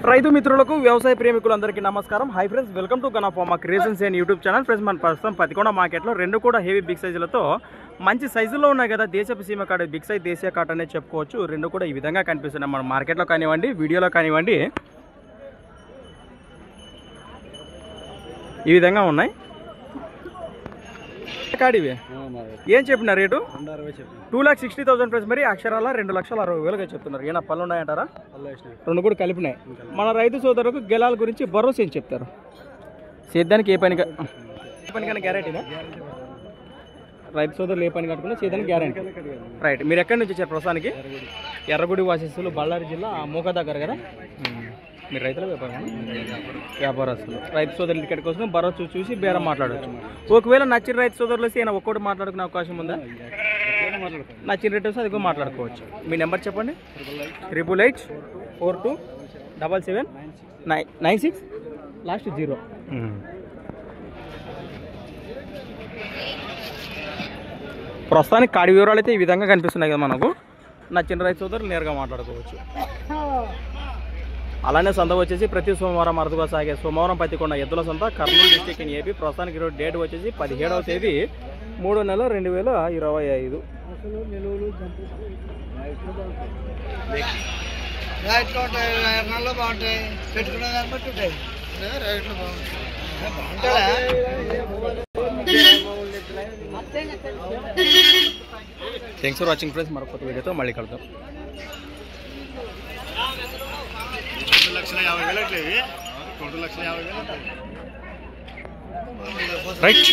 రైతు మిత్రులకు వ్యవసాయ ప్రేమికులందరికీ నమస్కారం. Hi friends, welcome to Gana pharma creations and YouTube channel. Friends, మన ప్రస్తుతం పతికొండ మార్కెట్లో రెండు కూడా హెవీ బిగ్ సైజులతో మంచి సైజులో ఉన్నాయి కదా. దేశపు సీమ కాట బిగ్ సైజ్ దేశీయ కాట అనే చెప్పుకోవచ్చు. రెండు కూడా ఈ విధంగా కనిపిస్తున్నాయి మన మార్కెట్లో కానివ్వండి, వీడియోలో కానివ్వండి, ఈ విధంగా ఉన్నాయి. కాడివి ఏం చెప్పిన రేటు? 2,60,000 ప్రైస్. మరి అక్షరాల 2,60,60,000గా చెప్తున్నారు. ఏనా పళ్ళు ఉన్నాయంటారా? రెండు కూడా కలిపినాయి. మన రైతు సోదరులకు గెలాల గురించి భరోసా ఏం చెప్తారు? సేద్యానికి ఏ పనికైనా గ్యారెంటీనా? రైతు సోదరులు ఏ పని కట్టుకున్నా సేద్యానికి గ్యారెంటీ. రైట్. మీరు ఎక్కడి నుంచి వచ్చారు ప్రస్తుతానికి? ఎర్రగుడి వాసిస్తులు, బళ్ళారి జిల్లా, మూక దగ్గర కదా. మీరు రైతుల వ్యాపారస్తులు. రైతు సోదరుల టికెట్ కోసం భరోసా చూసి బేరం మాట్లాడవచ్చు. ఒకవేళ నచ్చిన రైతు సోదరులు వస్తే ఈయన ఒక్కటి మాట్లాడుకునే అవకాశం ఉందా? నచ్చిన రేట్ వస్తే అది కూడా మాట్లాడుకోవచ్చు. మీ నెంబర్ చెప్పండి. 8842777996 లాస్ట్ 0. ప్రస్తుతానికి కాడి వివరాలు అయితే ఈ విధంగా కనిపిస్తున్నాయి కదా మనకు. నచ్చిన రైతు సోదరులు నేరుగా మాట్లాడుకోవచ్చు. అలానే సంత వచ్చేసి ప్రతి సోమవారం అరుదుగా సాగే సోమవారం పతికొండ ఎద్దుల సంత, కర్నూలు డిస్టిక్ ఇన్ ఏపీ. ప్రస్తుతానికి ఈరోజు డేట్ వచ్చేసి 17వ తేదీ 3వ నెల 2025. Thanks for watching friends. మరొక వీడియోతో మళ్ళీ కలుద్దాం. 2,50,000 రైట్.